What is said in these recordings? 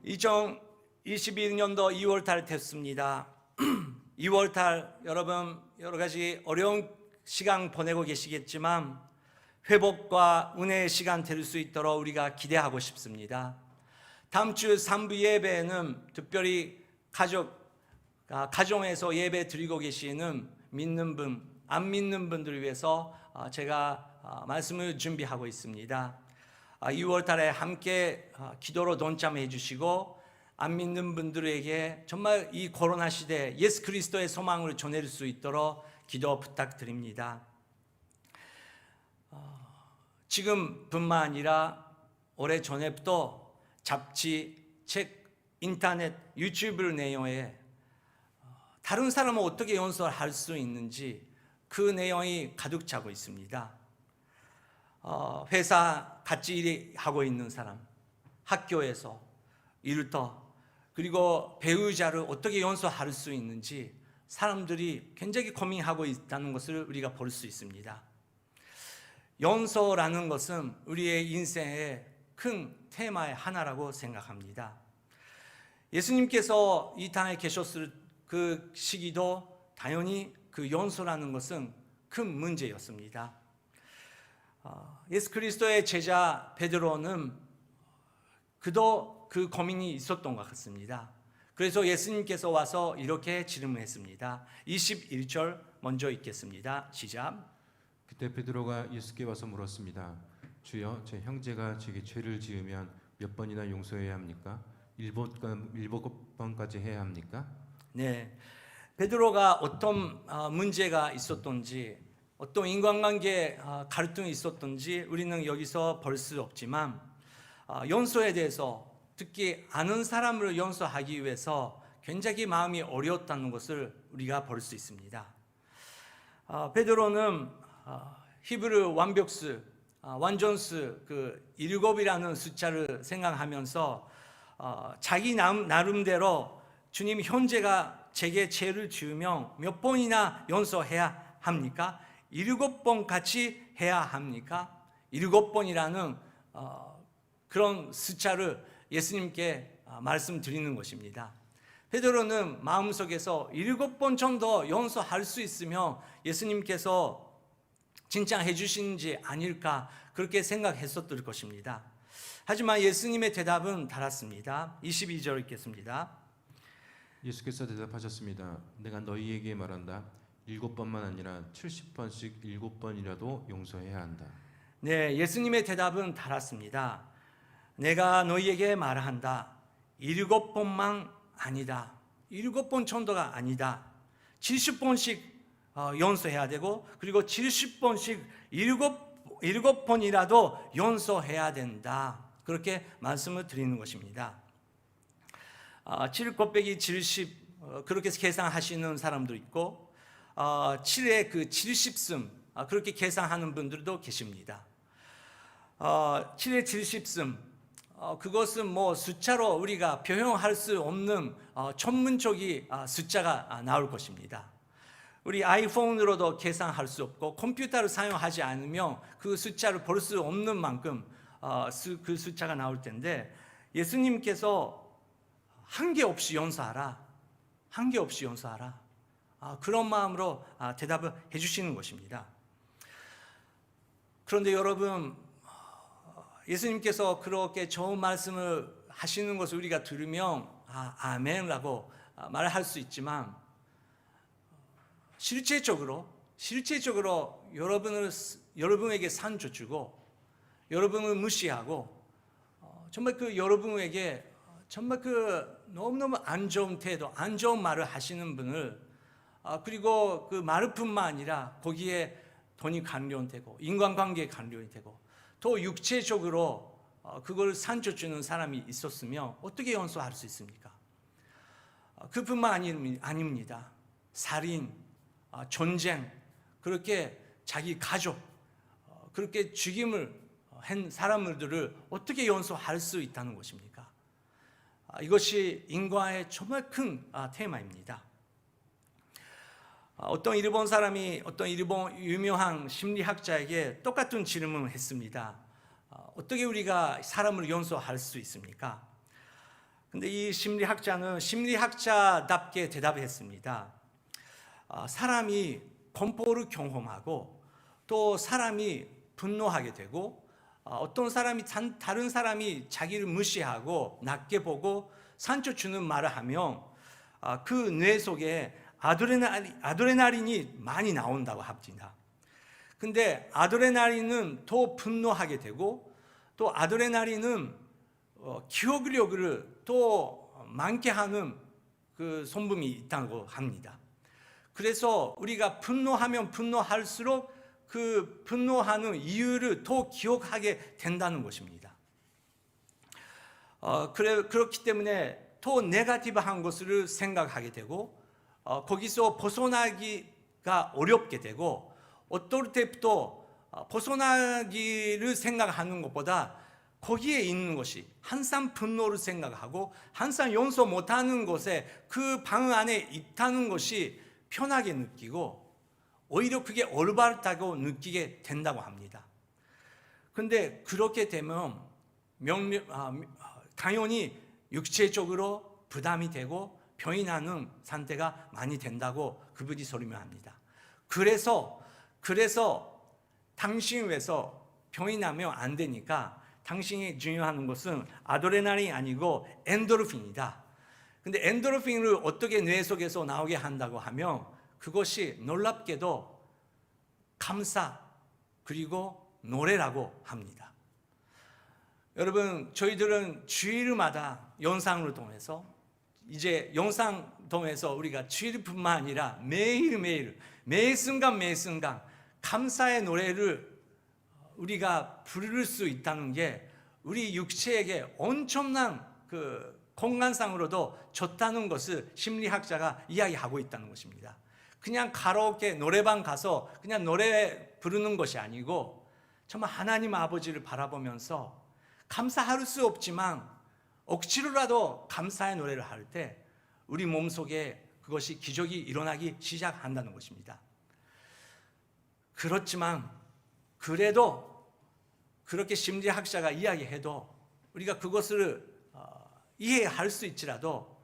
2021년도 2월달 됐습니다. 2월달 여러분 여러 가지 어려운 시간 보내고 계시겠지만 회복과 은혜의 시간 될 수 있도록 우리가 기대하고 싶습니다. 다음 주 3부 예배에는 특별히 가정에서 예배 드리고 계시는 믿는 분, 안 믿는 분들을 위해서 제가 말씀을 준비하고 있습니다. 2월 달에 함께 기도로 동참해 주시고 안 믿는 분들에게 정말 이 코로나 시대에 예수 그리스도의 소망을 전할 수 있도록 기도 부탁드립니다. 지금뿐만 아니라 오래전에부터 잡지, 책, 인터넷, 유튜브를 내용에 다른 사람은 어떻게 용서할 수 있는지 그 내용이 가득 차고 있습니다. 회사 같이 일하고 있는 사람, 학교에서 일터, 그리고 배우자를 어떻게 용서할 수 있는지 사람들이 굉장히 고민하고 있다는 것을 우리가 볼 수 있습니다. 용서라는 것은 우리의 인생의 큰 테마의 하나라고 생각합니다. 예수님께서 이 땅에 계셨을 그 시기도 당연히 그 용서라는 것은 큰 문제였습니다. 예수 그리스도의 제자 베드로는 그도 그 고민이 있었던 것 같습니다. 그래서 예수님께서 와서 이렇게 질문했습니다. 21절 먼저 읽겠습니다. 시작. 그때 베드로가 예수께 와서 물었습니다. 주여, 제 형제가 제게 죄를 지으면 몇 번이나 용서해야 합니까? 7번까지 해야 합니까? 네, 베드로가 어떤 문제가 있었던지, 어떤 인간관계 갈등이 있었던지 우리는 여기서 볼 수 없지만 용서에 대해서 특히 아는 사람을 용서하기 위해서 굉장히 마음이 어려웠다는 것을 우리가 볼 수 있습니다. 베드로는 히브리 완벽수, 완전수 그 7이라는 숫자를 생각하면서 자기 나름대로 주님, 형제가 제게 죄를 지으면 몇 번이나 용서해야 합니까? 7번 같이 해야 합니까? 7번이라는 그런 숫자를 예수님께 말씀드리는 것입니다. 베드로는 마음속에서 7번 정도 용서할 수 있으면 예수님께서 진짜 해주시는지 아닐까 그렇게 생각했었을 것입니다. 하지만 예수님의 대답은 달랐습니다. 22절 읽겠습니다. 예수께서 대답하셨습니다. 내가 너희에게 말한다. 7번만 아니라 70번씩 7번이라도 용서해야 한다. 네, 예수님의 대답은 달랐습니다. 내가 너희에게 말한다. 7번만 아니다. 7번 정도가 아니다. 70번씩 용서해야 되고, 그리고 70번씩 7번이라도 용서해야 된다. 그렇게 말씀을 드리는 것입니다. 7 곱하기 70 그렇게 계산하시는 사람도 있고 7의 그 70승 그렇게 계산하는 분들도 계십니다. 7의 70승 그것은 뭐 숫자로 우리가 표현할 수 없는 전문적인 숫자가 나올 것입니다. 우리 아이폰으로도 계산할 수 없고 컴퓨터를 사용하지 않으면 그 숫자를 볼 수 없는 만큼 그 숫자가 나올 텐데 예수님께서 한계 없이 용서하라. 한계 없이 용서하라. 그런 마음으로 대답을 해주시는 것입니다. 그런데 여러분, 예수님께서 그렇게 좋은 말씀을 하시는 것을 우리가 들으면 아멘라고 말할 수 있지만 실제적으로 여러분에게 상처 주고 여러분을 무시하고 정말 그 여러분에게 정말 그 너무너무 안 좋은 태도, 안 좋은 말을 하시는 분을 그리고 그 말뿐만 아니라 거기에 돈이 관련되고 인간관계에 관련이 되고 또 육체적으로 그걸 상처 주는 사람이 있었으면 어떻게 용서할 수 있습니까? 그뿐만 아닙니다. 살인, 전쟁, 그렇게 자기 가족, 그렇게 죽임을 한 사람들을 어떻게 용서할 수 있다는 것입니까? 이것이 인과의 정말 큰 테마입니다. 어떤 일본 사람이 어떤 일본 유명한 심리학자에게 똑같은 질문을 했습니다. 어떻게 우리가 사람을 용서할 수 있습니까? 근데 이 심리학자는 심리학자답게 대답했습니다. 사람이 공포를 경험하고 또 사람이 분노하게 되고 어떤 사람이 다른 사람이 자기를 무시하고 낮게 보고 상처 주는 말을 하면 그 뇌 속에 아드레날린이 많이 나온다고 합니다. 근데 아드레날린은 더 분노하게 되고 또 아드레날린은 기억력을 더 많게 하는 그 성분이 있다고 합니다. 그래서 우리가 분노하면 분노할수록 그 분노하는 이유를 더 기억하게 된다는 것입니다. 그렇기 때문에 더 네거티브한 것을 생각하게 되고 거기서 벗어나기가 어렵게 되고 어떨 때부터 벗어나기를 생각하는 것보다 거기에 있는 것이 항상 분노를 생각하고 항상 용서 못하는 곳에 그 방 안에 있다는 것이 편하게 느끼고 오히려 그게 올바르다고 느끼게 된다고 합니다. 그런데 그렇게 되면 당연히 육체적으로 부담이 되고 병이 나는 상태가 많이 된다고 그분이 설명합니다. 그래서 당신 위해서 병이 나면 안 되니까 당신이 중요한 것은 아드레날린이 아니고 엔도르핀이다. 근데 엔도르핀을 어떻게 뇌 속에서 나오게 한다고 하면 그것이 놀랍게도 감사 그리고 노래라고 합니다. 여러분, 저희들은 주일마다 영상을 통해서 이제 영상 통해서 우리가 주일뿐만 아니라 매일매일 매 순간 감사의 노래를 우리가 부를 수 있다는 게 우리 육체에게 엄청난 그 건강상으로도 좋다는 것을 심리학자가 이야기하고 있다는 것입니다. 그냥 가라오케 노래방 가서 그냥 노래 부르는 것이 아니고 정말 하나님 아버지를 바라보면서 감사할 수 없지만 억지로라도 감사의 노래를 할 때 우리 몸속에 그것이 기적이 일어나기 시작한다는 것입니다. 그렇지만 그래도 그렇게 심리학자가 이야기해도 우리가 그것을 이해할 수 있지라도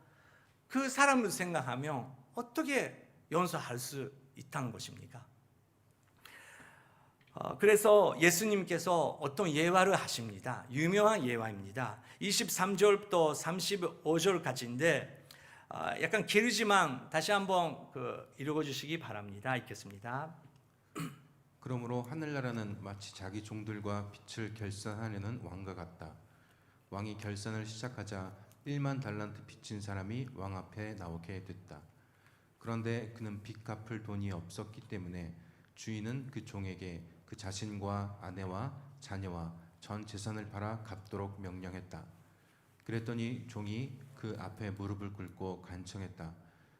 그 사람을 생각하면 어떻게 용서할 수 있다는 것입니까? 그래서 예수님께서 어떤 예화를 하십니다. 유명한 예화입니다. 23절부터 35절까지인데 약간 길지만 다시 한번 읽어주시기 바랍니다. 읽겠습니다. 그러므로 하늘나라는 마치 자기 종들과 빛을 결산하려는 왕과 같다. 왕이 결산을 시작하자 1만 달란트 빚진 사람이 왕 앞에 나오게 됐다. 그런데 그는 빚 갚을 돈이 없었기 때문에 주인은 그 종에게 그 자신과 아내와 자녀와 전 재산을 팔아 갚도록 명령했다. 그랬더니 종이 그 앞에 무릎을 꿇고 간청했다.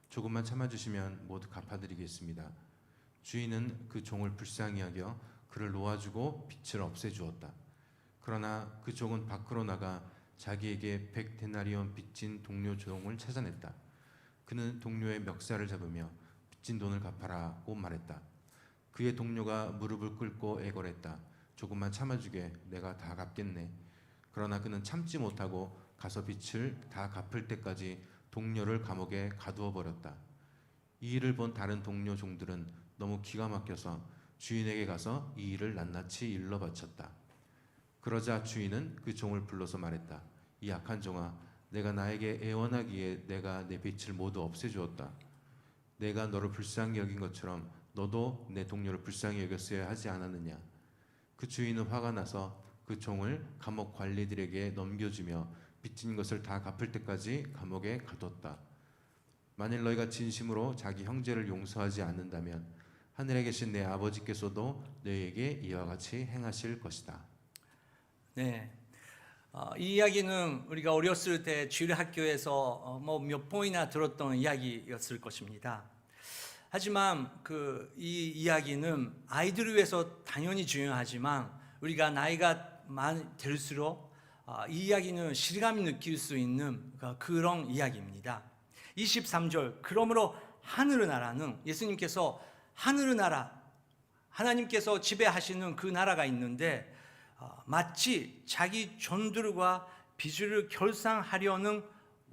조금만 참아주시면 모두 갚아드리겠습니다. 주인은 그 종을 불쌍히 여겨 그를 놓아주고 빚을 없애주었다. 그러나 그 종은 밖으로 나가 자기에게 100데나리온 빚진 동료 종을 찾아냈다. 그는 동료의 멱살을 잡으며 빚진 돈을 갚아라고 말했다. 그의 동료가 무릎을 꿇고 애걸했다. 조금만 참아주게, 내가 다 갚겠네. 그러나 그는 참지 못하고 가서 빚을 다 갚을 때까지 동료를 감옥에 가두어 버렸다. 이 일을 본 다른 동료 종들은 너무 기가 막혀서 주인에게 가서 이 일을 낱낱이 일러 바쳤다. 그러자 주인은 그 종을 불러서 말했다. 이 악한 종아, 내가 나에게 애원하기에 내가 내 빚을 모두 없애주었다. 내가 너를 불쌍히 여긴 것처럼 너도 내 동료를 불쌍히 여겼어야 하지 않았느냐. 그 주인은 화가 나서 그 종을 감옥 관리들에게 넘겨주며 빚진 것을 다 갚을 때까지 감옥에 가뒀다. 만일 너희가 진심으로 자기 형제를 용서하지 않는다면 하늘에 계신 내 아버지께서도 너희에게 이와 같이 행하실 것이다. 네, 이 이야기는 우리가 어렸을 때 주일학교에서 몇 번이나 들었던 이야기였을 것입니다. 하지만 이 이야기는 아이들을 위해서 당연히 중요하지만 우리가 나이가 들수록 이 이야기는 실감이 느낄 수 있는 그런 이야기입니다. 23절, 그러므로 하늘의 나라는 예수님께서 하늘의 나라, 하나님께서 지배하시는 그 나라가 있는데 마치 자기 종들과 빚을 결상하려는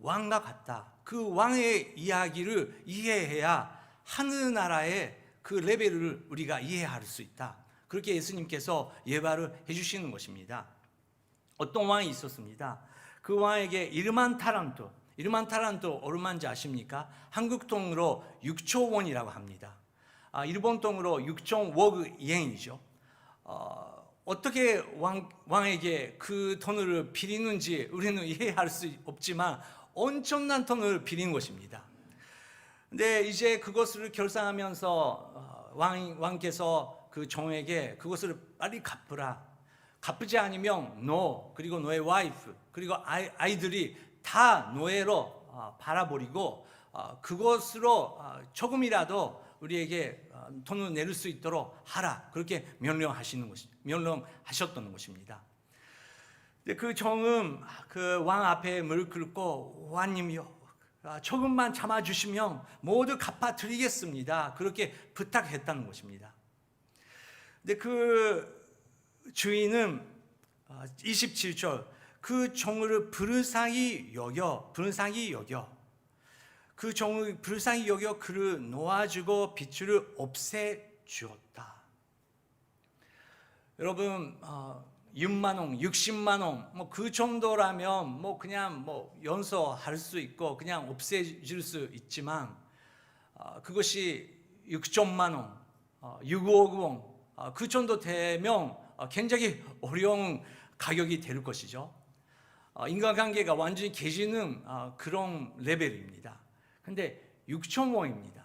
왕과 같다. 그 왕의 이야기를 이해해야 하늘나라의 그 레벨을 우리가 이해할 수 있다. 그렇게 예수님께서 예발을 해주시는 것입니다. 어떤 왕이 있었습니다. 그 왕에게 1만 타란트 얼마인지 아십니까? 한국 돈으로 6조 원이라고 합니다. 일본 돈으로 6.5억 이엔이죠. 어떻게 왕에게 그 돈을 빌리는지 우리는 이해할 수 없지만 엄청난 돈을 빌린 것입니다. 근데 이제 그것을 결산하면서 왕께서 그 종에게 그것을 빨리 갚으라. 갚지 않으면 너 그리고 너의 와이프 그리고 아이들이 다 노예로 팔아버리고 그것으로 조금이라도 우리에게 돈을 내릴 수 있도록 하라. 그렇게 명령하셨던 것입니다. 근데 그 종은 그 왕 앞에 무릎 꿇고 왕님이요, 조금만 참아주시면 모두 갚아드리겠습니다. 그렇게 부탁했다는 것입니다. 근데 그 주인은 27절 그 종을 불쌍히 여겨 그 종을 불쌍히 여겨 그를 놓아주고 빚을 없애주었다. 여러분 6만 원, 60만 원, 뭐 그 정도라면 뭐 그냥 뭐 연소할 수 있고 그냥 없애질 수 있지만 그것이 6천만 원, 6억 원, 그 정도 되면 굉장히 어려운 가격이 될 것이죠. 인간관계가 완전히 깨지는 그런 레벨입니다. 근데 6천 원입니다.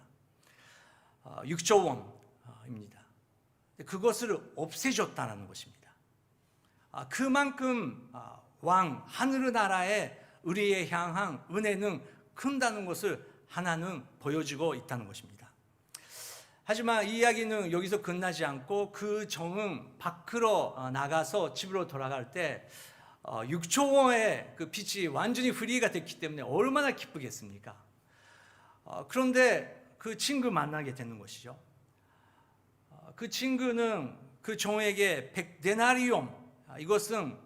6조 원입니다. 그것을 없애줬다는 것입니다. 그만큼 왕 하늘나라의 우리에 향한 은혜는 큰다는 것을 하나는 보여주고 있다는 것입니다. 하지만 이 이야기는 여기서 끝나지 않고 그 종은 밖으로 나가서 집으로 돌아갈 때 6조 원의 그 빚이 완전히 프리가 됐기 때문에 얼마나 기쁘겠습니까? 그런데 그 친구 만나게 되는 것이죠. 그 친구는 그 종에게 100데나리온, 이것은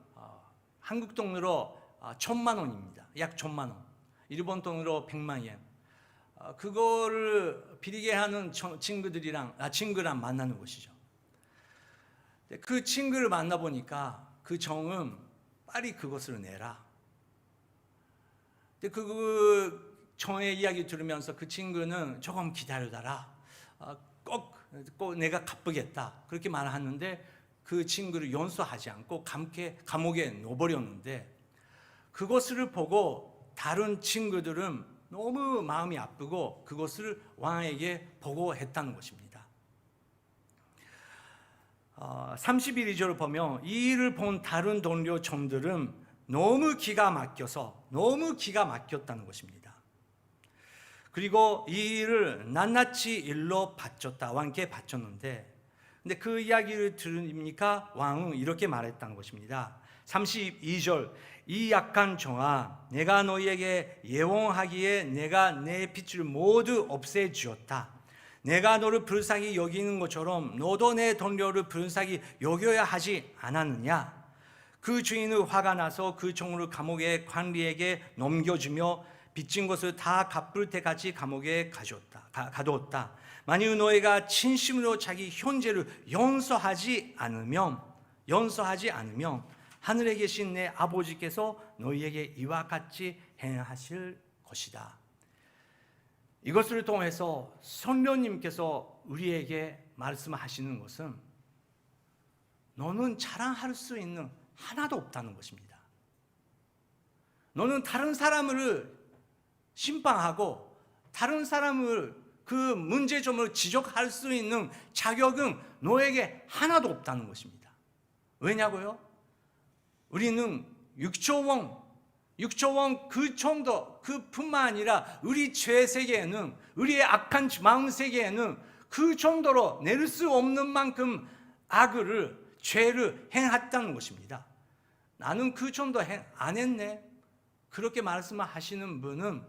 한국 돈으로 1,000만 원입니다. 약 1,000만 원. 일본 돈으로 100만 엔. 그거를 빌리게 하는 친구랑 만나는 것이죠. 그 친구를 만나보니까 그 종은 빨리 그것을 내라. 근데 그 종의 이야기 들으면서 그 친구는 조금 기다려달라. 꼭 내가 갚으겠다. 그렇게 말하는데 그 친구를 연소하지 않고 감옥에 넣어버렸는데 그것을 보고 다른 친구들은 너무 마음이 아프고 그것을 왕에게 보고했다는 것입니다. 31절을 보면 이 일을 본 다른 동료 종들은 너무 기가 막혔다는 것입니다. 그리고 이 일을 낱낱이 일로 바쳤다. 왕께 바쳤는데 근데 그 이야기를 들으니까 왕은 이렇게 말했다는 것입니다. 32절 이 약한 종아 내가 너희에게 예언하기에 내가 내 빚을 모두 없애주었다. 내가 너를 불쌍히 여기는 것처럼 너도 내 동료를 불쌍히 여겨야 하지 않았느냐. 그 주인은 화가 나서 그 종을 감옥의 관리에게 넘겨주며 빚진 것을 다 갚을 때까지 감옥에 가두었다. 만일 너희가 진심으로 자기 형제를 용서하지 않으면 하늘에 계신 내 아버지께서 너희에게 이와 같이 행하실 것이다. 이것을 통해서 성령님께서 우리에게 말씀하시는 것은 너는 자랑할 수 있는 하나도 없다는 것입니다. 너는 다른 사람을 심판하고 다른 사람을 그 문제점을 지적할 수 있는 자격은 너에게 하나도 없다는 것입니다. 왜냐고요? 우리는 6조 원 그 정도 그뿐만 아니라 우리 죄 세계에는 우리의 악한 마음 세계에는 그 정도로 낼 수 없는 만큼 죄를 행했다는 것입니다. 나는 그 정도 안 했네. 그렇게 말씀하시는 분은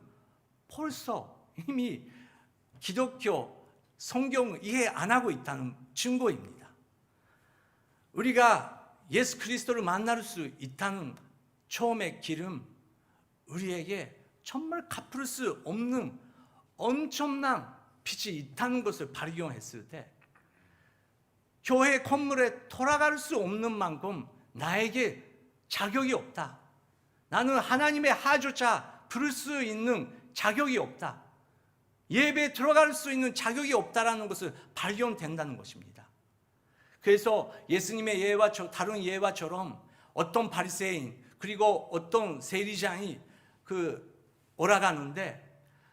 벌써 이미 기독교 성경을 이해 안 하고 있다는 증거입니다. 우리가 예수 그리스도를 만날 수 있다는 처음의 길은 우리에게 정말 갚을 수 없는 엄청난 빚이 있다는 것을 발견했을 때 교회 건물에 돌아갈 수 없는 만큼 나에게 자격이 없다. 나는 하나님의 하조차 부를 수 있는 자격이 없다. 예배에 들어갈 수 있는 자격이 없다라는 것을 발견된다는 것입니다. 그래서 예수님의 예와 다른 예화처럼 어떤 바리새인 그리고 어떤 세리장이 오라가는데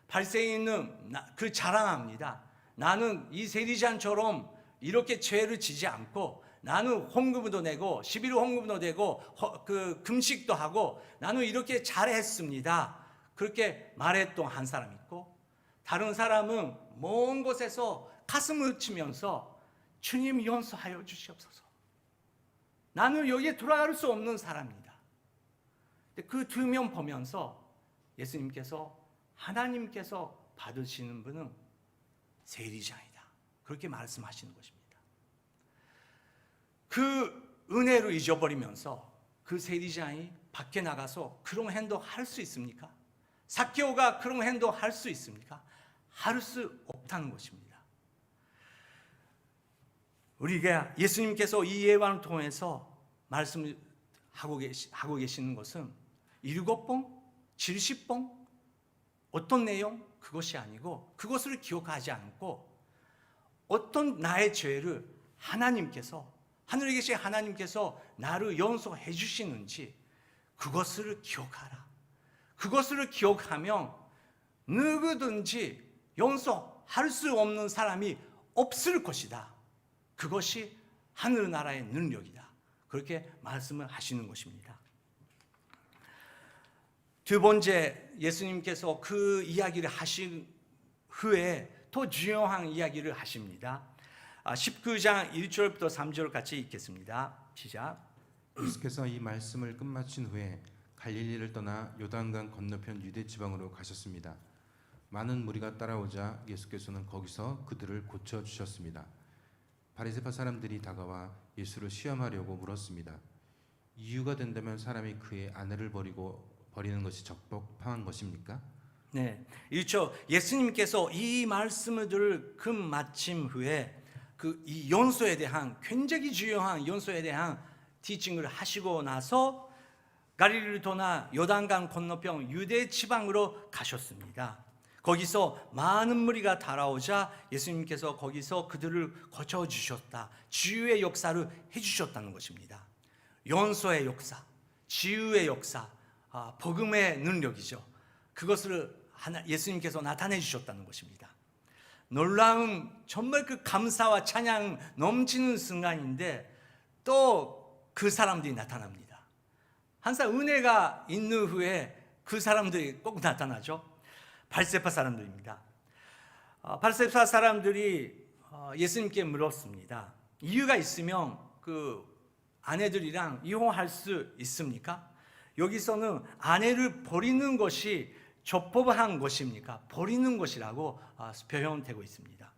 바리새인은 그 자랑합니다. 나는 이 세리장처럼 이렇게 죄를 지지 않고 나는 헌금도 내고 11호 헌금도 내고 금식도 하고 나는 이렇게 잘했습니다. 그렇게 말했던 한 사람 있고 다른 사람은 먼 곳에서 가슴을 치면서 주님 용서하여 주시옵소서. 나는 여기에 돌아갈 수 없는 사람입니다. 그 두 명 보면서 예수님께서 하나님께서 받으시는 분은 세리장이다. 그렇게 말씀하시는 것입니다. 그 은혜를 잊어버리면서 그 세리장이 밖에 나가서 그런 행동 할 수 있습니까? 삭개오가 그런 행동 할 수 있습니까? 할 수 없다는 것입니다. 우리가 예수님께서 이 예화를 통해서 말씀을 하고 계시는 것은 7번, 70번 어떤 내용? 그것이 아니고 그것을 기억하지 않고 어떤 나의 죄를 하늘에 계신 하나님께서 나를 용서해 주시는지 그것을 기억하라. 그것을 기억하면 누구든지 용서할 수 없는 사람이 없을 것이다. 그것이 하늘나라의 능력이다. 그렇게 말씀을 하시는 것입니다. 두 번째, 예수님께서 그 이야기를 하신 후에 더 중요한 이야기를 하십니다. 19장 1절부터 3절 같이 읽겠습니다. 시작. 예수께서 이 말씀을 끝마친 후에 갈릴리를 떠나 요단강 건너편 유대 지방으로 가셨습니다. 많은 무리가 따라오자 예수께서는 거기서 그들을 고쳐 주셨습니다. 바리새파 사람들이 다가와 예수를 시험하려고 물었습니다. 이유가 된다면 사람이 그의 아내를 버리는 것이 적법한 것입니까? 네, 그렇죠. 예수님께서 이 말씀을 끝마친 후에 이 연소에 대한 굉장히 중요한 연소에 대한 티칭을 하시고 나서 갈릴리를 떠나 요단강 건너편 유대 지방으로 가셨습니다. 거기서 많은 무리가 따라오자 예수님께서 거기서 그들을 고쳐주셨다. 치유의 역사를 해주셨다는 것입니다. 연소의 역사, 치유의 역사, 복음의 능력이죠. 그것을 예수님께서 나타내 주셨다는 것입니다. 놀라운 정말 그 감사와 찬양 넘치는 순간인데 또 그 사람들이 나타납니다. 항상 은혜가 있는 후에 그 사람들이 꼭 나타나죠. 바리새파 사람들입니다. 바리새파 사람들이 예수님께 물었습니다. 이유가 있으면 그 아내들이랑 이혼할 수 있습니까? 여기서는 아내를 버리는 것이 적법한 것입니까? 버리는 것이라고 표현되고 있습니다.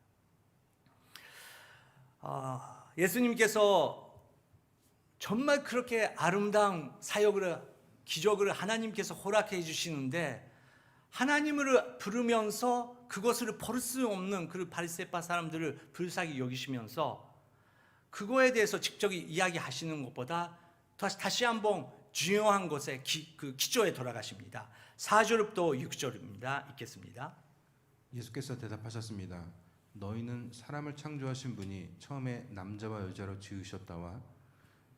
예수님께서 정말 그렇게 아름다운 사역을 기적을 하나님께서 허락해 주시는데 하나님을 부르면서 그것을 버릴 수 없는 그 바리새파 사람들을 불쌍히 여기시면서 그거에 대해서 직접 이야기하시는 것보다 다시 한번 중요한 것에 그 기초에 돌아가십니다. 4절부터 6절입니다. 읽겠습니다. 예수께서 대답하셨습니다. 너희는 사람을 창조하신 분이 처음에 남자와 여자로 지으셨다와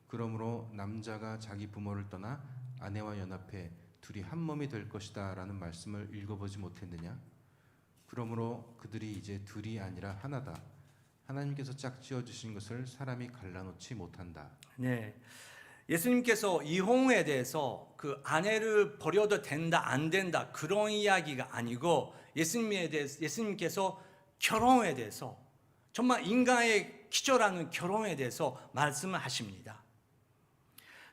그러므로 남자가 자기 부모를 떠나 아내와 연합해 둘이 한 몸이 될 것이다 라는 말씀을 읽어보지 못했느냐? 그러므로 그들이 이제 둘이 아니라 하나다. 하나님께서 짝지어 주신 것을 사람이 갈라놓지 못한다. 네, 예수님께서 이혼에 대해서 그 아내를 버려도 된다 안 된다 그런 이야기가 아니고 예수님께서 결혼에 대해서 정말 인간의 기초라는 결혼에 대해서 말씀을 하십니다.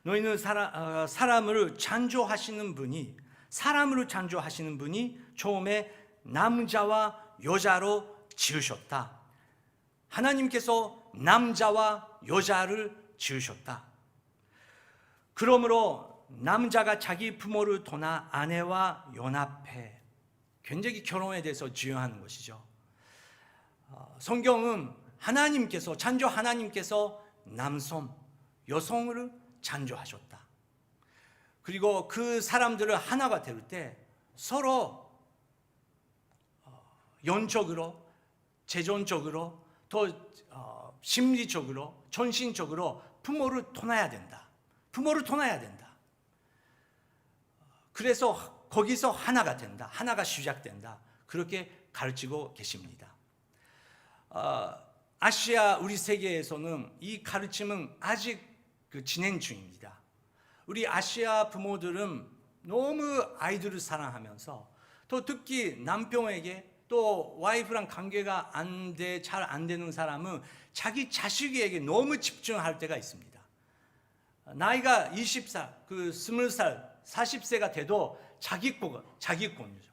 너희는 사람을 창조하시는 분이 처음에 남자와 여자로 지으셨다. 하나님께서 남자와 여자를 지으셨다. 그러므로 남자가 자기 부모를 떠나 아내와 연합해. 굉장히 결혼에 대해서 중요한 것이죠. 성경은 하나님께서 창조 하나님께서 남성, 여성을 창조하셨다. 그리고 그 사람들을 하나가 될 때 서로 영적으로, 재정적으로, 또 심리적으로, 정신적으로 부모를 떠나야 된다. 부모를 떠나야 된다. 그래서 거기서 하나가 된다. 하나가 시작된다. 그렇게 가르치고 계십니다. 아시아 우리 세계에서는 이 가르침은 아직 진행 중입니다. 우리 아시아 부모들은 너무 아이들을 사랑하면서 또 특히 남편에게 또 와이프랑 관계가 잘 안 되는 사람은 자기 자식에게 너무 집중할 때가 있습니다. 나이가 20살, 20살, 40세가 돼도 자기권이죠.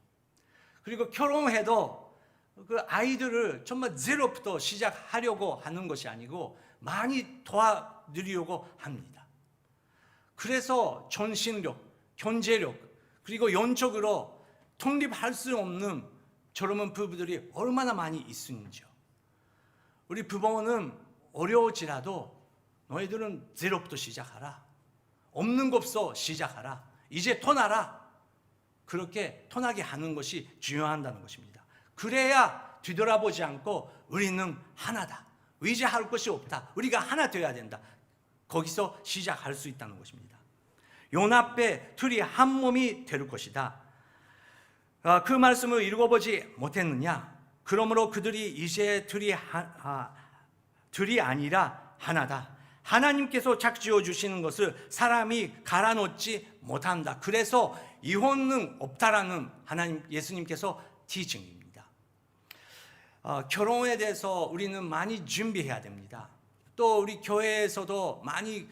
그리고 결혼해도 그 아이들을 정말 제로부터 시작하려고 하는 것이 아니고 많이 도와드리려고 합니다. 그래서 정신력, 경제력, 그리고 영적으로 독립할 수 없는 젊은 부부들이 얼마나 많이 있는지요. 우리 부모는 어려울지라도 너희들은 제로부터 시작하라. 없는 것부터 시작하라. 이제 떠나라. 그렇게 떠나게 하는 것이 중요하다는 것입니다. 그래야 뒤돌아보지 않고 우리는 하나다. 의지할 것이 없다. 우리가 하나 되어야 된다. 거기서 시작할 수 있다는 것입니다. 연합해 둘이 한 몸이 될 것이다. 그 말씀을 읽어보지 못했느냐? 그러므로 그들이 이제 둘이 아니라 하나다. 하나님께서 작지어 주시는 것을 사람이 갈아놓지 못한다. 그래서 이혼은 없다라는 하나님 예수님께서 티칭입니다. 결혼에 대해서 우리는 많이 준비해야 됩니다. 또 우리 교회에서도 많이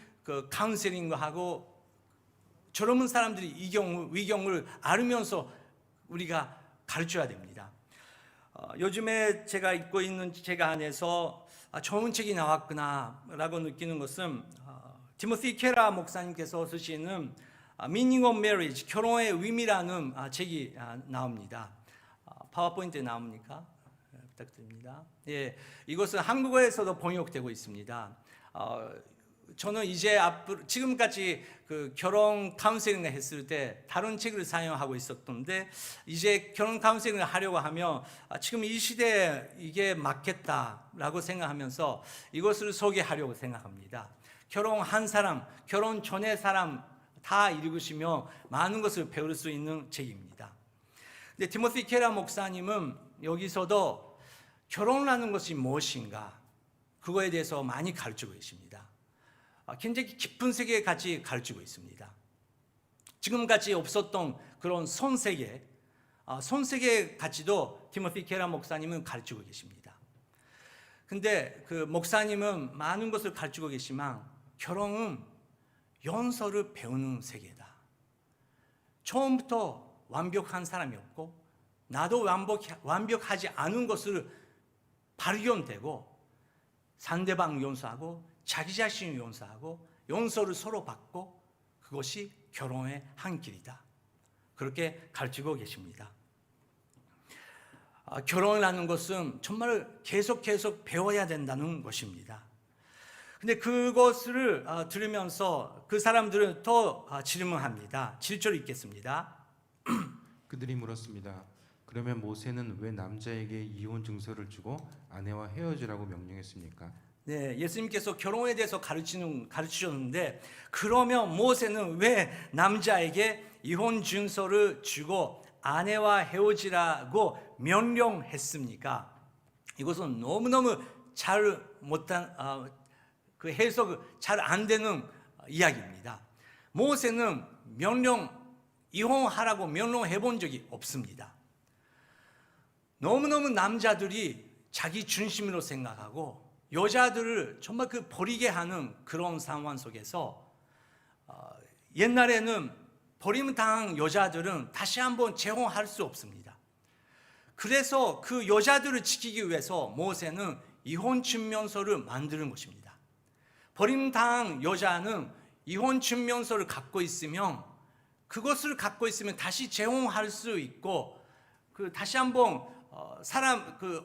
카운셀링을 하고 젊은 사람들이 위경을 알으면서 우리가 가르쳐야 됩니다. 요즘에 제가 읽고 있는 책 안에서 좋은 책이 나왔구나라고 느끼는 것은 티모시 케라 목사님께서 쓰시는 Meaning of Marriage, 결혼의 의미라는 책이 나옵니다. 파워포인트에 나옵니까? 부탁드립니다. 예, 이것은 한국어에서도 번역되고 있습니다. 저는 이제 지금까지 결혼 카운셀링을 했을 때 다른 책을 사용하고 있었던데 이제 결혼 카운셀링을 하려고 하면 지금 이 시대에 이게 맞겠다라고 생각하면서 이것을 소개하려고 생각합니다. 결혼한 사람, 결혼 전의 사람 다 읽으시면 많은 것을 배울 수 있는 책입니다. 근데 티모시 케라 목사님은 여기서도 결혼이라는 것이 무엇인가 그거에 대해서 많이 가르치고 계십니다. 굉장히 깊은 세계에 같이 가르치고 있습니다. 지금까지 없었던 그런 손세계 같이도 티모시 케라 목사님은 가르치고 계십니다. 근데 그 목사님은 많은 것을 가르치고 계시지만 결혼은 연서를 배우는 세계다. 처음부터 완벽한 사람이 없고 나도 완벽하지 않은 것을 발견되고 상대방 용서하고 자기 자신을 용서하고 용서를 서로 받고 그것이 결혼의 한 길이다. 그렇게 가르치고 계십니다. 결혼이라는 것은 정말 계속 배워야 된다는 것입니다. 근데 그것을 들으면서 그 사람들은 더 질문합니다. 7절 읽겠습니다. 그들이 물었습니다. 그러면 모세는 왜 남자에게 이혼 증서를 주고 아내와 헤어지라고 명령했습니까? 네, 예수님께서 결혼에 대해서 가르치셨는데 그러면 모세는 왜 남자에게 이혼 증서를 주고 아내와 헤어지라고 명령했습니까? 이것은 너무너무 잘 못한 그 해석 잘 안 되는 이야기입니다. 모세는 이혼하라고 명령해 본 적이 없습니다. 너무너무 남자들이 자기 중심으로 생각하고 여자들을 정말 버리게 하는 그런 상황 속에서 옛날에는 버림당한 여자들은 다시 한번 재혼할 수 없습니다. 그래서 그 여자들을 지키기 위해서 모세는 이혼 증명서를 만드는 것입니다. 버림당한 여자는 이혼 증명서를 갖고 있으면 그것을 갖고 있으면 다시 재혼할 수 있고 다시 한번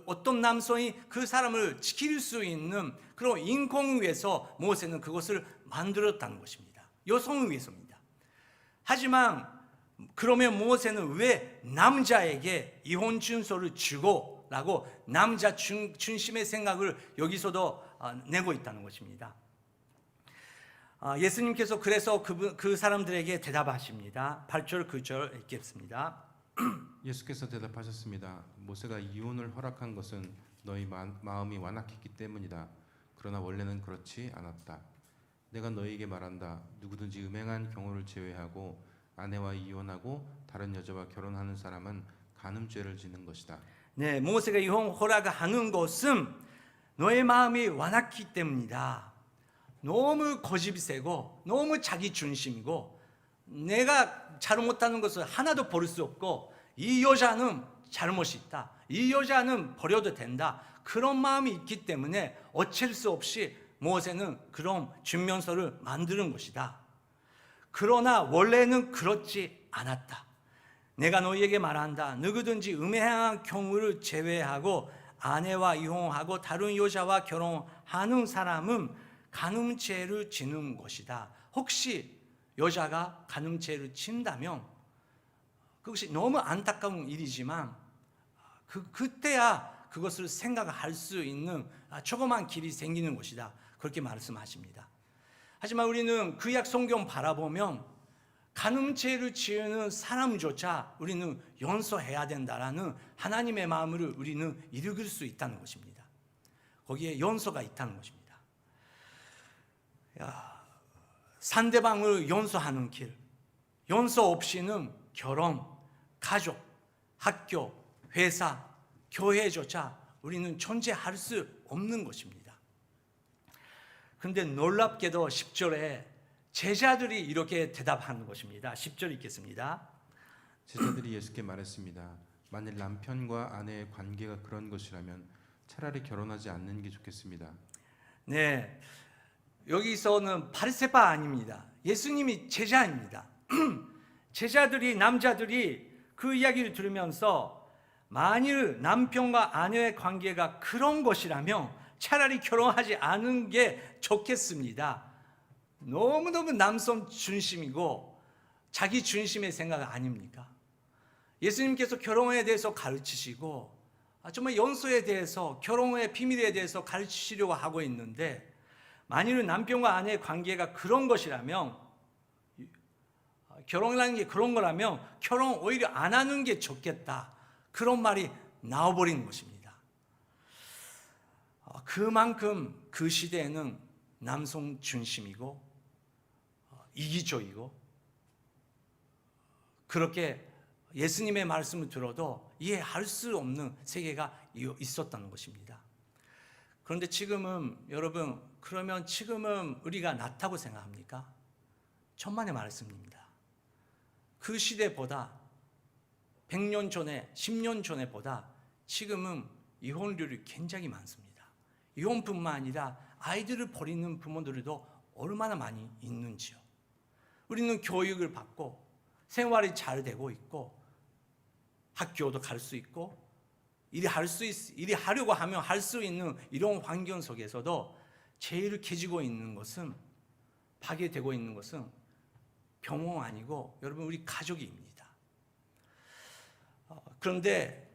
어떤 남성이 그 사람을 지킬 수 있는 그런 인권을 위해서 모세는 그것을 만들었다는 것입니다. 여성을 위해서입니다. 하지만 그러면 모세는 왜 남자에게 이혼 증서를 주고 라고 남자 중심의 생각을 여기서도 내고 있다는 것입니다. 예수님께서 그래서 그 사람들에게 대답하십니다. 8절 9절 읽겠습니다. 예수께서 대답하셨습니다. 모세가 이혼을 허락한 것은 너희 마음이 완악했기 때문이다. 그러나 원래는 그렇지 않았다. 내가 너희에게 말한다. 누구든지 음행한 경우를 제외하고 아내와 이혼하고 다른 여자와 결혼하는 사람은 간음죄를 짓는 것이다. 네, 모세가 이혼 허락하는 것은 너의 마음이 완악히 때문이다. 너무 고집이 세고 너무 자기 중심이고 내가 잘못하는 것을 하나도 버릴 수 없고 이 여자는 잘못이 있다. 이 여자는 버려도 된다. 그런 마음이 있기 때문에 어쩔 수 없이 모세는 그런 증명서를 만드는 것이다. 그러나 원래는 그렇지 않았다. 내가 너희에게 말한다. 누구든지 음행한 경우를 제외하고 아내와 이혼하고 다른 여자와 결혼하는 사람은 간음죄를 지는 것이다. 혹시 여자가 간음죄를 친다면 그것이 너무 안타까운 일이지만 그때야 그것을 생각할 수 있는 조그만 길이 생기는 것이다. 그렇게 말씀하십니다. 하지만 우리는 구약 성경 바라보면 간음죄를 지으는 사람조차 우리는 용서해야 된다라는 하나님의 마음을 우리는 읽을 수 있다는 것입니다. 거기에 용서가 있다는 것입니다. 상대방을 용서하는 길, 용서 없이는 결혼, 가족, 학교, 회사, 교회조차 우리는 존재할 수 없는 것입니다. 그런데 놀랍게도 10절에 제자들이 이렇게 대답하는 것입니다. 10절 읽겠습니다. 제자들이 예수께 말했습니다. 만일 남편과 아내의 관계가 그런 것이라면 차라리 결혼하지 않는 게 좋겠습니다. 네, 여기서는 바리새파 아닙니다. 예수님이 제자입니다. 제자들이 남자들이 그 이야기를 들으면서 만일 남편과 아내의 관계가 그런 것이라면 차라리 결혼하지 않은 게 좋겠습니다. 너무너무 남성 중심이고 자기 중심의 생각 아닙니까? 예수님께서 결혼에 대해서 가르치시고 정말 연소에 대해서 결혼의 비밀에 대해서 가르치시려고 하고 있는데 만일 남편과 아내의 관계가 그런 것이라면 결혼이라는 게 그런 거라면 결혼 오히려 안 하는 게 좋겠다. 그런 말이 나와버리는 것입니다. 그만큼 그 시대에는 남성 중심이고 이기적이고 그렇게 예수님의 말씀을 들어도 이해할 수 없는 세계가 있었다는 것입니다. 그런데 지금은 여러분 그러면 지금은 우리가 낫다고 생각합니까? 천만의 말씀입니다. 그 시대보다 100년 전에 10년 전에 보다 지금은 이혼율이 굉장히 많습니다. 이혼뿐만 아니라 아이들을 버리는 부모들도 얼마나 많이 있는지요. 우리는 교육을 받고 생활이 잘 되고 있고 학교도 갈 수 있고 일이 하려고 하면 할 수 있는 이런 환경 속에서도 제일 깨지고 있는 것은 파괴되고 있는 것은 병원 아니고 여러분 우리 가족입니다. 그런데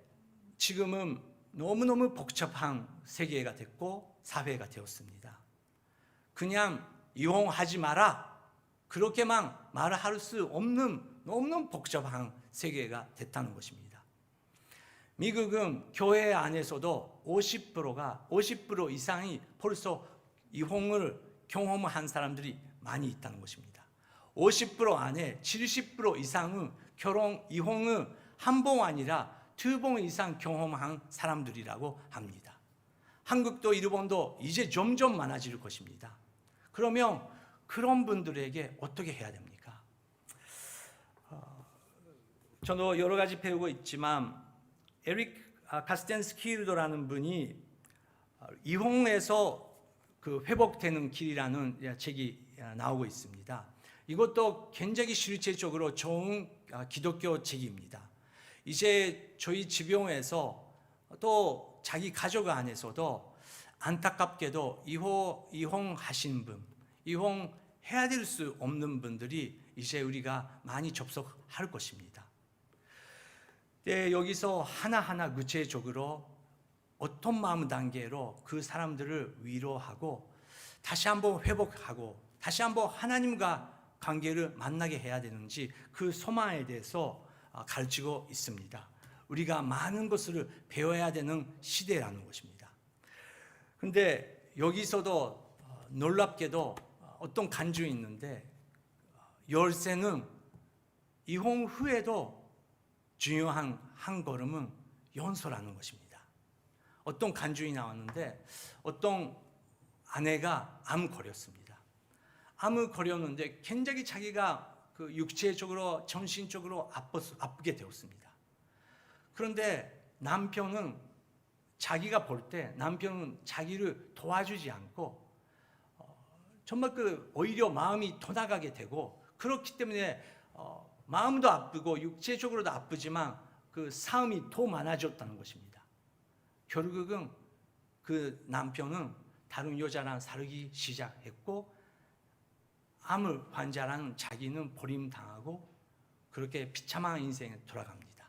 지금은 너무너무 복잡한 세계가 됐고 사회가 되었습니다. 그냥 이혼하지 마라 그렇게만 말할 수 없는 너무너무 복잡한 세계가 됐다는 것입니다. 미국은 교회 안에서도 50% 이상이 벌써 이혼을 경험한 사람들이 많이 있다는 것입니다. 50% 안에 70% 이상은 이혼을 한 번 아니라 두 번 이상 경험한 사람들이라고 합니다. 한국도 일본도 이제 점점 많아질 것입니다. 그러면 그런 분들에게 어떻게 해야 됩니까? 저도 여러 가지 배우고 있지만 에릭 카스텐스키르도라는 분이 이혼에서 그 회복되는 길이라는 책이 나오고 있습니다. 이것도 굉장히 실제적으로 좋은 기독교 책입니다. 이제 저희 지병에서 또 자기 가족 안에서도 안타깝게도 이혼하신 분, 이혼해야 될 수 없는 분들이 이제 우리가 많이 접속할 것입니다. 네, 여기서 하나하나 구체적으로 어떤 마음 단계로 그 사람들을 위로하고 다시 한번 회복하고 다시 한번 하나님과 관계를 만나게 해야 되는지 그 소망에 대해서 가르치고 있습니다. 우리가 많은 것을 배워야 되는 시대라는 것입니다. 그런데 여기서도 놀랍게도 어떤 간증이 있는데 열쇠는 이혼 후에도 중요한 한 걸음은 연소라는 것입니다. 어떤 간증이 나왔는데 어떤 아내가 암 걸렸습니다. 암을 걸렸는데 굉장히 자기가 그 육체적으로 정신적으로 아프게 되었습니다. 그런데 남편은 자기가 볼 때 남편은 자기를 도와주지 않고 정말 오히려 마음이 더 나가게 되고 그렇기 때문에 마음도 아프고 육체적으로도 아프지만 그 싸움이 더 많아졌다는 것입니다. 결국은 그 남편은 다른 여자랑 살기 시작했고 암을 환자라는 자기는 버림당하고 그렇게 비참한 인생에 돌아갑니다.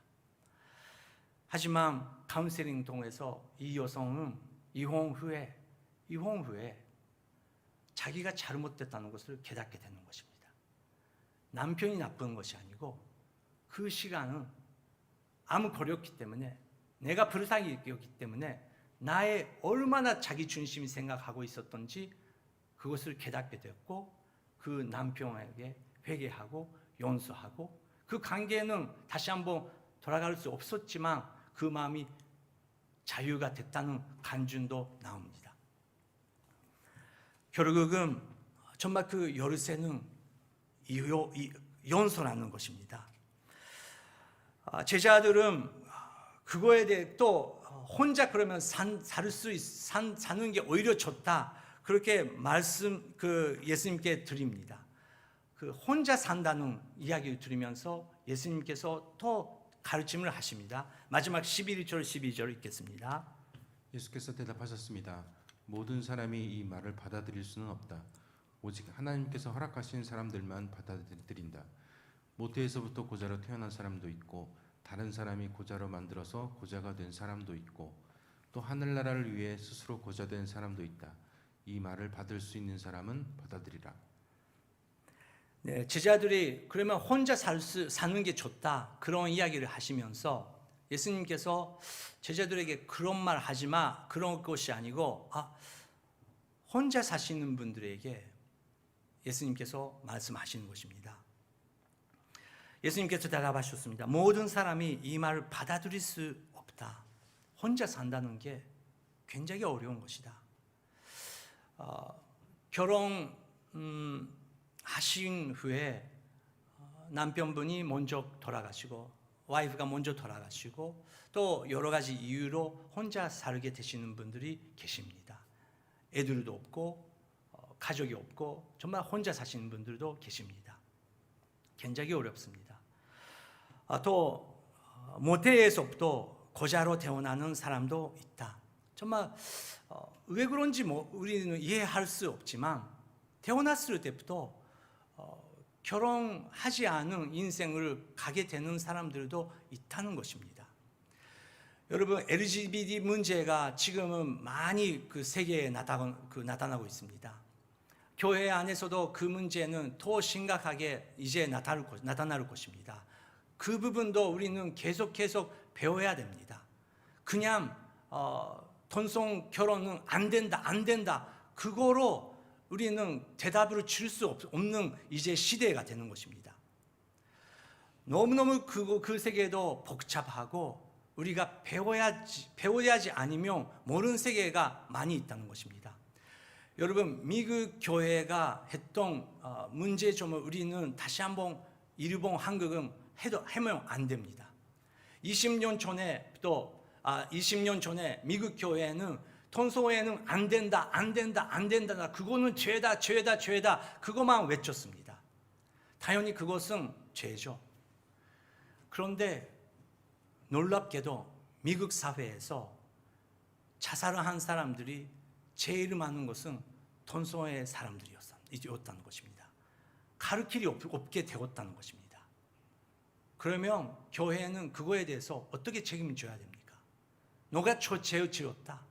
하지만 카운셀링 통해서 이 여성은 이혼 후에 자기가 잘못됐다는 것을 깨닫게 되는 것입니다. 남편이 나쁜 것이 아니고 그 시간은 암을 걸렸기 때문에 내가 불쌍했기 때문에 나의 얼마나 자기 중심이 생각하고 있었던지 그것을 깨닫게 됐고 그 남편에게 회개하고 용서하고 그 관계는 다시 한번 돌아갈 수 없었지만 그 마음이 자유가 됐다는 간증도 나옵니다. 결국은 정말 그 열쇠는 연소라는 것입니다. 제자들은 그거에 대해 또 혼자 그러면 사는 게 오히려 좋다. 그렇게 예수님께 드립니다. 그 혼자 산다는 이야기를 들으면서 예수님께서 또 가르침을 하십니다. 마지막 11절 12절 읽겠습니다. 예수께서 대답하셨습니다. 모든 사람이 이 말을 받아들일 수는 없다. 오직 하나님께서 허락하신 사람들만 받아들인다. 모태에서부터 고자로 태어난 사람도 있고 다른 사람이 고자로 만들어서 고자가 된 사람도 있고 또 하늘나라를 위해 스스로 고자된 사람도 있다. 이 말을 받을 수 있는 사람은 받아들이라. 네, 제자들이 그러면 혼자 사는 게 좋다 그런 이야기를 하시면서 예수님께서 제자들에게 그런 말 하지 마 그런 것이 아니고 혼자 사시는 분들에게 예수님께서 말씀하시는 것입니다. 예수님께서 대답하셨습니다. 모든 사람이 이 말을 받아들일 수 없다. 혼자 산다는 게 굉장히 어려운 것이다. 결혼 하신 후에 남편분이 먼저 돌아가시고 와이프가 먼저 돌아가시고 또 여러 가지 이유로 혼자 살게 되시는 분들이 계십니다. 애들도 없고 가족이 없고 정말 혼자 사시는 분들도 계십니다. 굉장히 어렵습니다. 또 모태에서부터 고자로 태어나는 사람도 있다. 정말 왜 그런지 우리는 이해할 수 없지만 태어났을 때부터 결혼하지 않은 인생을 가게 되는 사람들도 있다는 것입니다. 여러분 LGBT 문제가 지금은 많이 그 세계에 나타나고 있습니다. 교회 안에서도 그 문제는 더 심각하게 이제 나타날 것입니다. 그 부분도 우리는 계속 배워야 됩니다. 그냥 동성 결혼은 안 된다 그거로 우리는 대답을 줄 수 없는 이제 시대가 되는 것입니다. 너무너무 그 세계도 복잡하고 우리가 배워야지 아니면 모르는 세계가 많이 있다는 것입니다. 여러분 미국 교회가 했던 문제점을 우리는 다시 한번 일본, 한국은 해면 안 됩니다. 20년 전에 미국 교회는 통소회는 안 된다, 안 된다, 안 된다. 그거는 죄다, 죄다, 죄다. 그것만 외쳤습니다. 당연히 그것은 죄죠. 그런데 놀랍게도 미국 사회에서 자살을 한 사람들이 제일 많은 것은 통소회 사람들이었다는 것입니다. 가르칠 길이 없게 되었다는 것입니다. 그러면 교회는 그거에 대해서 어떻게 책임을 져야 됩니까? 너가 죄를 지었다.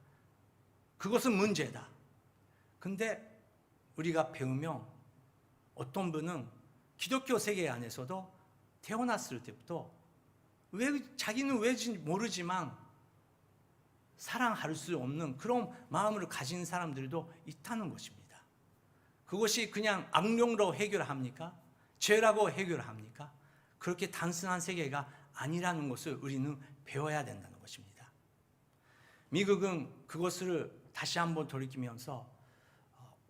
그것은 문제다. 근데 우리가 배우면 어떤 분은 기독교 세계 안에서도 태어났을 때부터 자기는 왜인지 모르지만 사랑할 수 없는 그런 마음을 가진 사람들도 있다는 것입니다. 그것이 그냥 악령으로 해결합니까? 죄라고 해결합니까? 그렇게 단순한 세계가 아니라는 것을 우리는 배워야 된다는 것입니다. 미국은 그것을 다시 한번 돌이키면서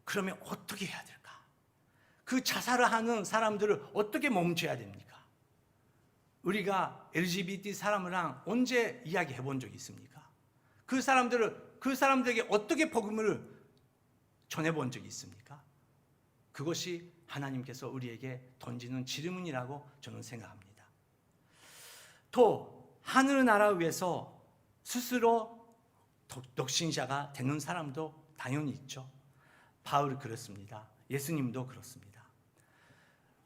그러면 어떻게 해야 될까? 그 자살을 하는 사람들을 어떻게 멈춰야 됩니까? 우리가 LGBT 사람이랑 언제 이야기해 본 적이 있습니까? 그 사람들에게 어떻게 복음을 전해 본 적이 있습니까? 그것이 하나님께서 우리에게 던지는 질문이라고 저는 생각합니다. 또 하늘나라 위에서 스스로 독신자가 되는 사람도 당연히 있죠. 바울이 그렇습니다. 예수님도 그렇습니다.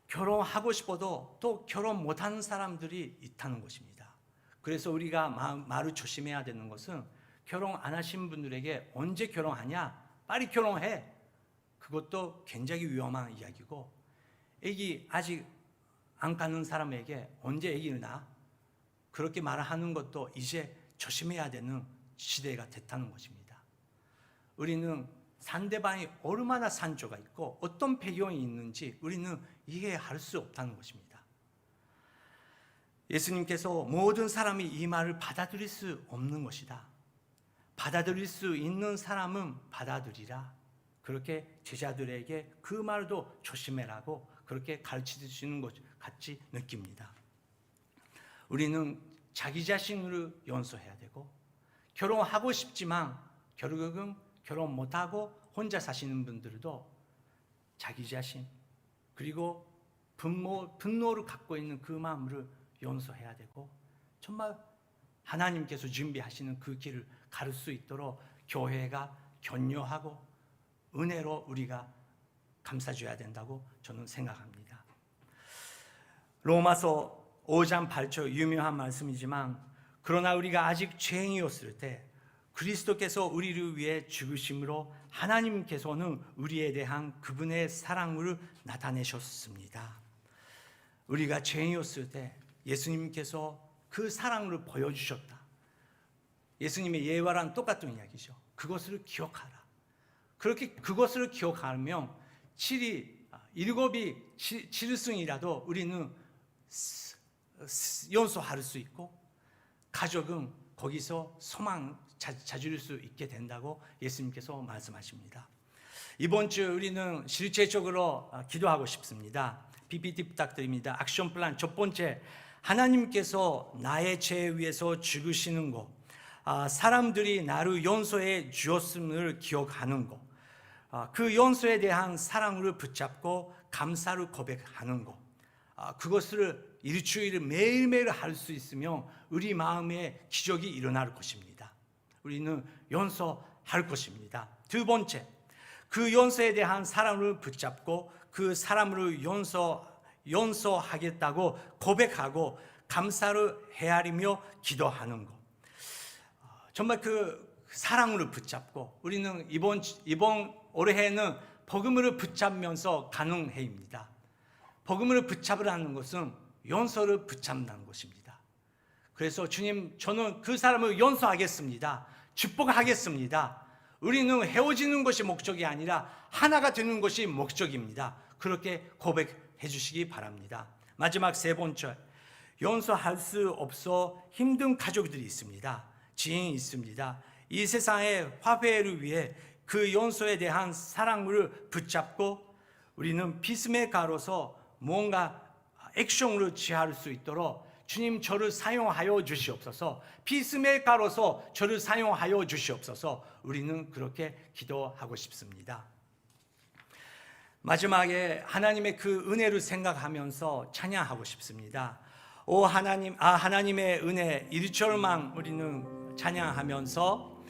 결혼하고 싶어도 또 결혼 못하는 사람들이 있다는 것입니다. 그래서 우리가 말을 조심해야 되는 것은 결혼 안 하신 분들에게 언제 결혼하냐? 빨리 결혼해. 그것도 굉장히 위험한 이야기고, 애기 아직 안 갖는 사람에게 언제 애기를 낳아? 그렇게 말하는 것도 이제 조심해야 되는 시대가 됐다는 것입니다. 우리는 상대방이 얼마나 산조가 있고 어떤 배경이 있는지 우리는 이해할 수 없다는 것입니다. 예수님께서 모든 사람이 이 말을 받아들일 수 없는 것이다. 받아들일 수 있는 사람은 받아들이라. 그렇게 제자들에게 그 말도 조심해라고 그렇게 가르치시는 것 같이 느낍니다. 우리는 자기 자신을 연소해야 되고, 결혼하고 싶지만 결국은 결혼 못하고 혼자 사시는 분들도 자기 자신 그리고 분노를 갖고 있는 그 마음을 연소해야 되고, 정말 하나님께서 준비하시는 그 길을 가를 수 있도록 교회가 격려하고 은혜로 우리가 감싸줘야 된다고 저는 생각합니다. 로마서 5장 8절 유명한 말씀이지만, 그러나 우리가 아직 죄인이었을 때 그리스도께서 우리를 위해 죽으심으로 하나님께서는 우리에 대한 그분의 사랑을 나타내셨습니다. 우리가 죄인이었을 때 예수님께서 그 사랑을 보여주셨다. 예수님의 예화랑 똑같은 이야기죠. 그것을 기억하라. 그렇게 그것을 기억하면 7이 7승이라도 우리는 연소할 수 있고, 가족은 거기서 소망 찾을 수 있게 된다고 예수님께서 말씀하십니다. 이번 주 우리는 실제적으로 기도하고 싶습니다. PPT 부탁드립니다. 액션 플랜 첫 번째, 하나님께서 나의 죄에 위해서 죽으시는 것, 사람들이 나를 용서해 주었음을 기억하는 것, 그 용서에 대한 사랑을 붙잡고 감사를 고백하는 것, 그것을 일주일을 매일매일 할 수 있으면 우리 마음에 기적이 일어날 것입니다. 우리는 용서할 것입니다. 두 번째, 그 용서에 대한 사랑을 붙잡고 그 사람을 용서하겠다고 고백하고 감사를 헤아리며 기도하는 것. 정말 그 사랑으로 붙잡고, 우리는 이번 올해에는 복음을 붙잡면서 가는 해입니다. 복음을 붙잡으라는 것은 용서를 붙잡는 것입니다. 그래서 주님, 저는 그 사람을 용서하겠습니다. 축복하겠습니다. 우리는 헤어지는 것이 목적이 아니라 하나가 되는 것이 목적입니다. 그렇게 고백해 주시기 바랍니다. 마지막 세 번째, 용서할 수 없어 힘든 가족들이 있습니다. 지인이 있습니다. 이 세상의 화해를 위해 그 용서에 대한 사랑을 붙잡고 우리는 피스메이커로서 뭔가 액션을 취할 수 있도록 주님 저를 사용하여 주시옵소서. 피스메이커로서 저를 사용하여 주시옵소서. 우리는 그렇게 기도하고 싶습니다. 마지막에 하나님의 그 은혜를 생각하면서 찬양하고 싶습니다. 오 하나님, 하나님의 은혜 일절망 우리는 찬양하면서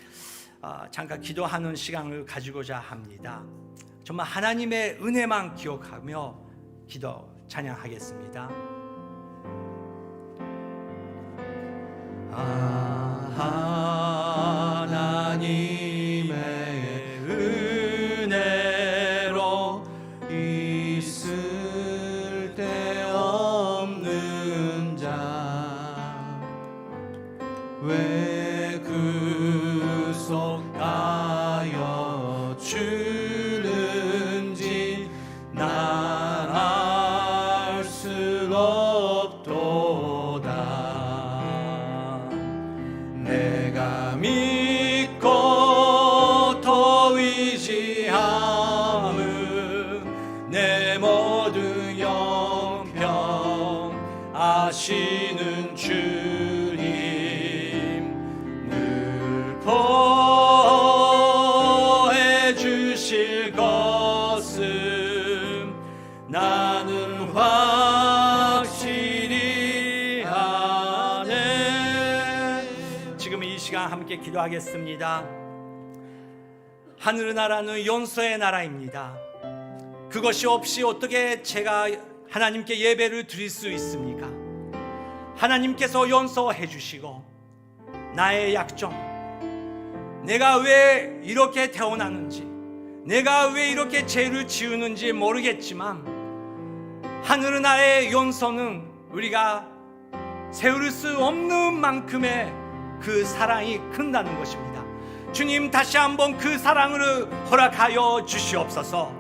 잠깐 기도하는 시간을 가지고자 합니다. 정말 하나님의 은혜만 기억하며 기도 찬양하겠습니다. 하나님의 은혜로 있을 데 없는 자 왜 구속하여 주는지 난 알 수 없도다. 내가 믿고 더 의지함은 내 모든 영평 아시는 주님 늘 보호해 주실 것은 나는 확실히 아네. 지금 이 시간 함께 기도하겠습니다. 하늘나라는 용서의 나라입니다. 그것이 없이 어떻게 제가 하나님께 예배를 드릴 수 있습니까? 하나님께서 용서해 주시고 나의 약점, 내가 왜 이렇게 태어났는지, 내가 왜 이렇게 죄를 지우는지 모르겠지만 하늘나라의 용서는 우리가 세울 수 없는 만큼의 그 사랑이 큰다는 것입니다. 주님 다시 한번 그 사랑을 허락하여 주시옵소서.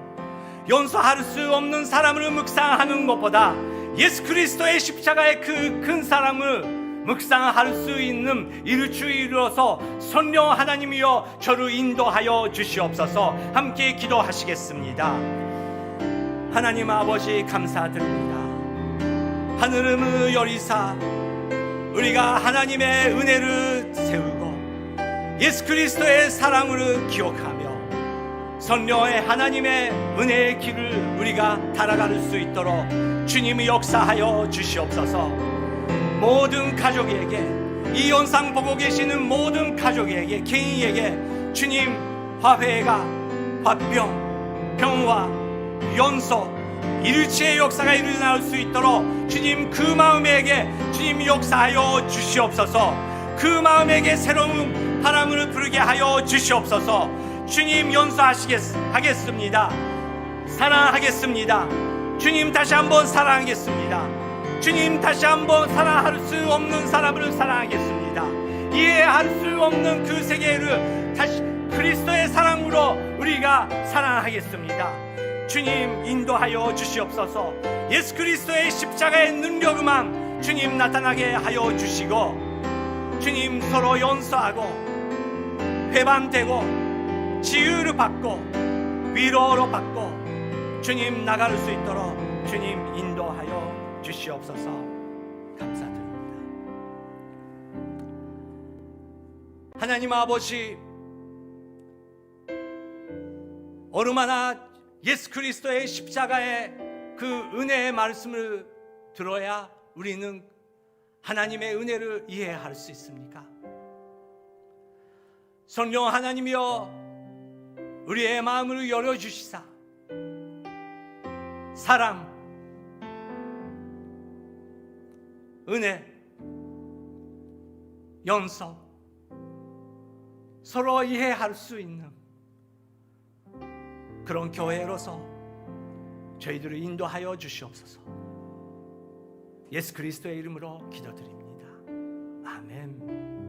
용서할 수 없는 사람을 묵상하는 것보다 예수 그리스도의 십자가의 그 큰 사랑을 묵상할 수 있는 일주일로서 성령 하나님이여 저를 인도하여 주시옵소서. 함께 기도하시겠습니다. 하나님 아버지 감사드립니다. 하늘을 열리사 우리가 하나님의 은혜를 세우고 예수 그리스도의 사랑을 기억하며 성령의 하나님의 은혜의 길을 우리가 달아갈 수 있도록 주님이 역사하여 주시옵소서. 모든 가족에게, 이 영상 보고 계시는 모든 가족에게, 개인에게 주님 화해가, 화평, 평화, 용서, 일치의 역사가 일어날 수 있도록 주님 그 마음에게 주님 역사하여 주시옵소서. 그 마음에게 새로운 바람을 부르게 하여 주시옵소서. 주님 용서하겠습니다. 사랑하겠습니다. 주님 다시 한번 사랑하겠습니다. 주님 다시 한번 사랑할 수 없는 사람을 사랑하겠습니다. 이해할 수 없는 그 세계를 다시 그리스도의 사랑으로 우리가 사랑하겠습니다. 주님 인도하여 주시옵소서. 예수 그리스도의 십자가의 능력만 주님 나타나게 하여 주시고 주님 서로 용서하고 회방되고 치유를 받고 위로로 받고 주님 나갈 수 있도록 주님 인도하여 주시옵소서. 감사드립니다. 하나님 아버지, 얼마나 예수 그리스도의 십자가의 그 은혜의 말씀을 들어야 우리는 하나님의 은혜를 이해할 수 있습니까? 성령 하나님이여 우리의 마음을 열어주시사 사랑, 은혜, 용서, 서로 이해할 수 있는 그런 교회로서 저희들을 인도하여 주시옵소서. 예수 그리스도의 이름으로 기도드립니다. 아멘.